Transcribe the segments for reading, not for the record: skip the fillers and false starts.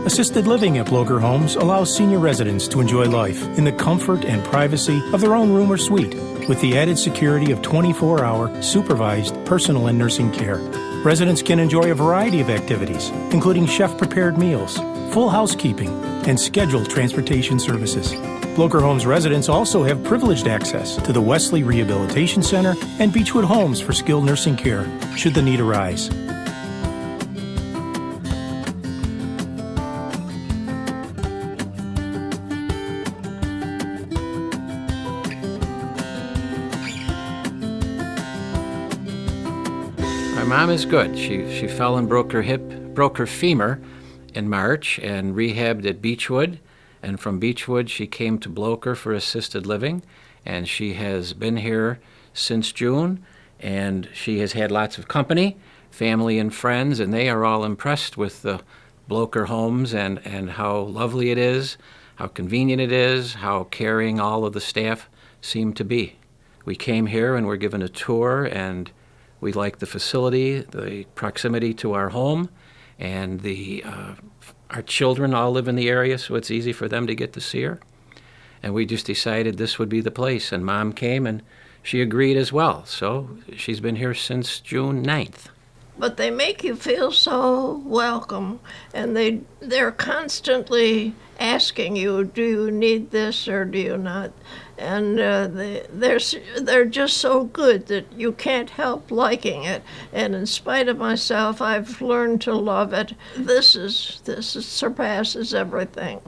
Assisted living at Blocher Homes allows senior residents to enjoy life in the comfort and privacy of their own room or suite, with the added security of 24-hour supervised personal and nursing care. Residents can enjoy a variety of activities, including chef-prepared meals, full housekeeping, and scheduled transportation services. Blocher Homes residents also have privileged access to the Wesley Rehabilitation Center and Beechwood Homes for skilled nursing care, should the need arise. My mom is good. She fell and broke her femur in March and rehabbed at Beechwood. And from Beechwood, she came to Blocher for assisted living. And she has been here since June. And she has had lots of company, family and friends, and they are all impressed with the Blocher homes and how lovely it is, how convenient it is, how caring all of the staff seem to be. We came here and were given a tour, and we like the facility, the proximity to our home, and our children all live in the area, so it's easy for them to get to see her. And we just decided this would be the place, and Mom came, and she agreed as well. So she's been here since June 9th. But they make you feel so welcome, and they're constantly asking you, do you need this or do you not? And they're just so good that you can't help liking it. And in spite of myself, I've learned to love it. This surpasses everything.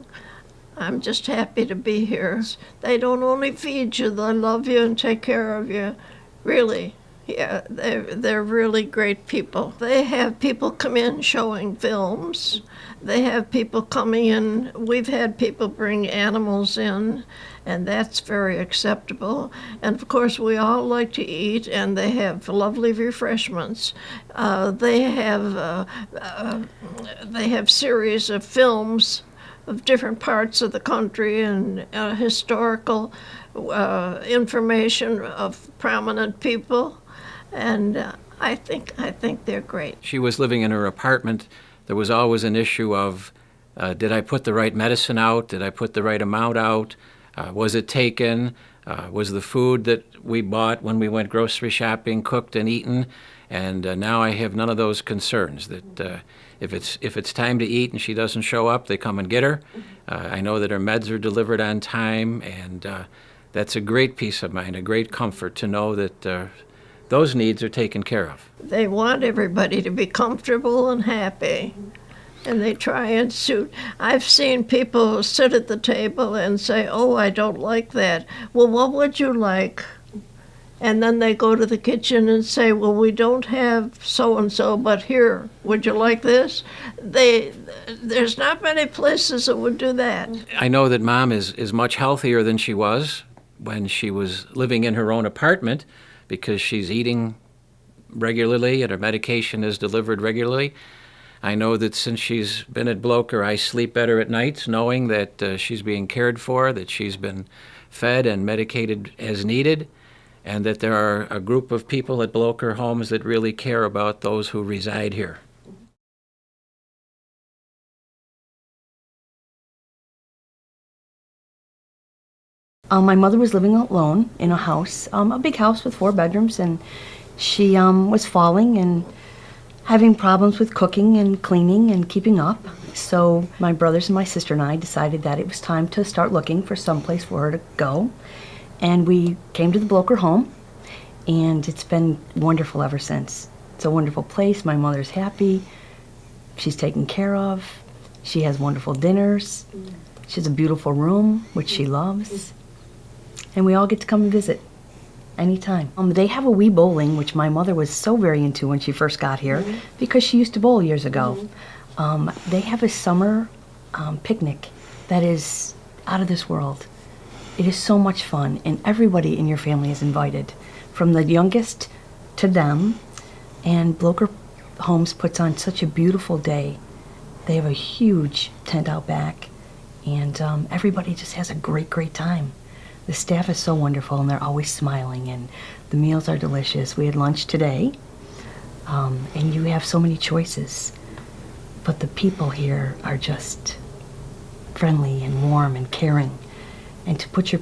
I'm just happy to be here. They don't only feed you, they love you and take care of you, really. Yeah, they're really great people. They have people come in showing films. They have people coming in. We've had people bring animals in, and that's very acceptable. And of course, we all like to eat, and they have lovely refreshments. They have series of films of different parts of the country and historical information of prominent people. And I think they're great. She was living in her apartment. There was always an issue of, did I put the right medicine out? Did I put the right amount out? Was it taken? Was the food that we bought when we went grocery shopping cooked and eaten? And now I have none of those concerns. That if it's time to eat and she doesn't show up, they come and get her. I know that her meds are delivered on time, and that's a great peace of mind, a great comfort to know that those needs are taken care of. They want everybody to be comfortable and happy, and they try and suit. I've seen people sit at the table and say, oh, I don't like that. Well, what would you like? And then they go to the kitchen and say, well, we don't have so-and-so, but here, would you like this? There's not many places that would do that. I know that Mom is much healthier than she was when she was living in her own apartment, because she's eating regularly and her medication is delivered regularly. I know that since she's been at Blocher, I sleep better at nights knowing that she's being cared for, that she's been fed and medicated as needed, and that there are a group of people at Blocher Homes that really care about those who reside here. My mother was living alone in a house, a big house with 4 bedrooms, and she was falling and having problems with cooking and cleaning and keeping up. So my brothers and my sister and I decided that it was time to start looking for some place for her to go. And we came to the Blocher home, and it's been wonderful ever since. It's a wonderful place. My mother's happy. She's taken care of. She has wonderful dinners. She has a beautiful room, which she loves. And we all get to come and visit anytime. They have a Wii bowling, which my mother was so very into when she first got here, because she used to bowl years ago. They have a summer picnic that is out of this world. It is so much fun, and everybody in your family is invited, from the youngest to them. And Blocher Homes puts on such a beautiful day. They have a huge tent out back, and everybody just has a great, great time. The staff is so wonderful, and they're always smiling, and the meals are delicious. We had lunch today, and you have so many choices But the people here are just friendly and warm and caring. And to put your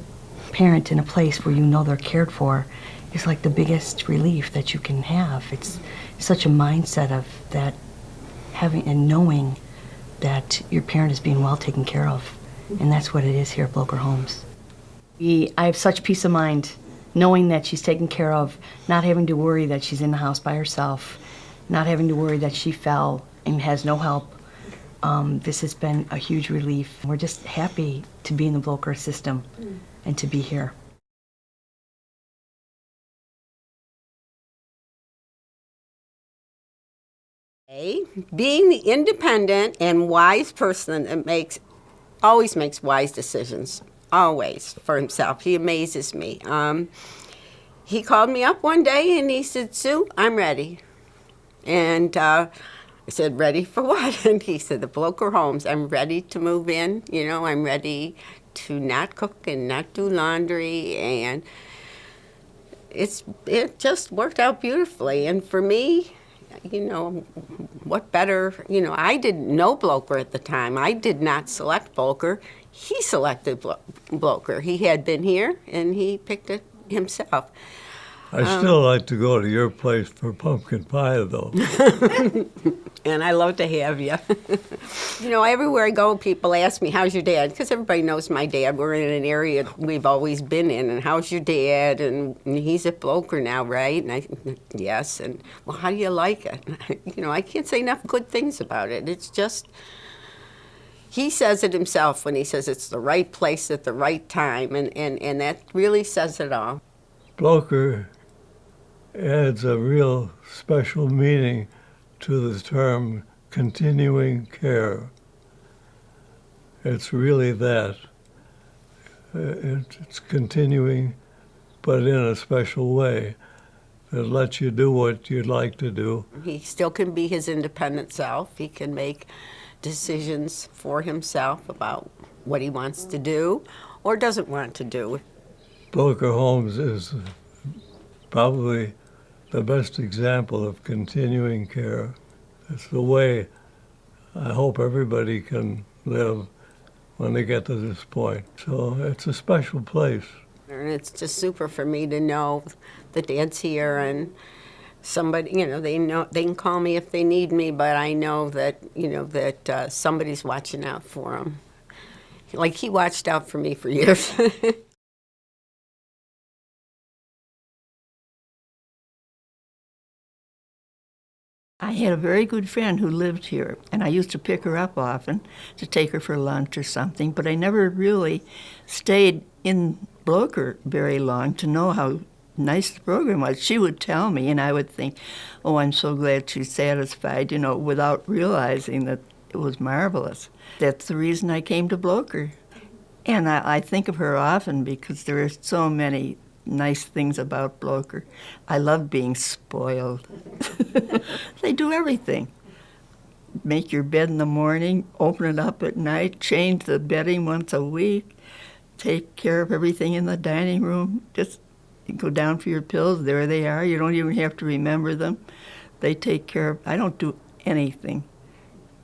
parent in a place where you know they're cared for is like the biggest relief that you can have. It's such a mindset of that, having and knowing that your parent is being well taken care of. And that's what it is here at Blocher Homes. I have such peace of mind knowing that she's taken care of, not having to worry that she's in the house by herself, not having to worry that she fell and has no help. This has been a huge relief. We're just happy to be in the Blocher system and to be here. Being the independent and wise person that always makes wise decisions, always, for himself. He amazes me. He called me up one day and he said, "Sue, I'm ready." And I said, "Ready for what?" And he said, "The Blocher Homes. I'm ready to move in. You know, I'm ready to not cook and not do laundry." And it just worked out beautifully. And for me, you know, what better, you know, I didn't know Blocher at the time. I did not select Blocher. He selected Blocher. He had been here, and he picked it himself. I still like to go to your place for pumpkin pie, though. And I love to have you. You know, everywhere I go, people ask me, "How's your dad?" Because everybody knows my dad. We're in an area we've always been in. And how's your dad? And he's at Blocher now, right? And I, yes. And, well, how do you like it? You know, I can't say enough good things about it. It's just, he says it himself when he says it's the right place at the right time. And that really says it all. Blocher adds a real special meaning to the term continuing care. It's really that. It's continuing, but in a special way that lets you do what you'd like to do. He still can be his independent self. He can make decisions for himself about what he wants to do or doesn't want to do. Blocher Homes is probably the best example of continuing care. It's the way I hope everybody can live when they get to this point. So it's a special place. And it's just super for me to know that Dad's here and somebody, you know they can call me if they need me, but I know that, you know, that somebody's watching out for them. Like he watched out for me for years. I had a very good friend who lived here, and I used to pick her up often to take her for lunch or something, but I never really stayed in Blocher very long to know how nice the program was. She would tell me, and I would think, "Oh, I'm so glad she's satisfied," you know, without realizing that it was marvelous. That's the reason I came to Blocher. And I think of her often because there are so many nice things about Blocher. I love being spoiled. They do everything. Make your bed in the morning, open it up at night, change the bedding once a week, take care of everything in the dining room. Just go down for your pills, there they are. You don't even have to remember them. They take care of, I don't do anything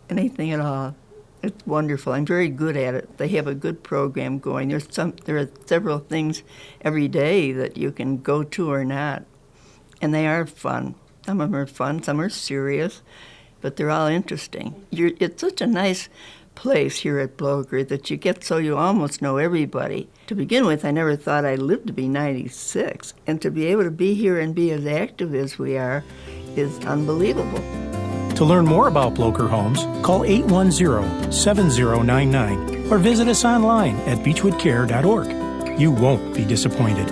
at all. It's wonderful. I'm very good at it. They have a good program going. There are several things every day that you can go to or not, and they are fun. Some of them are fun, some are serious, but they're all interesting. It's such a nice place here at Blocher that you get so you almost know everybody. To begin with, I never thought I'd live to be 96, and to be able to be here and be as active as we are is unbelievable. To learn more about Blocher Homes, call 810-7099 or visit us online at beechwoodcare.org. You won't be disappointed.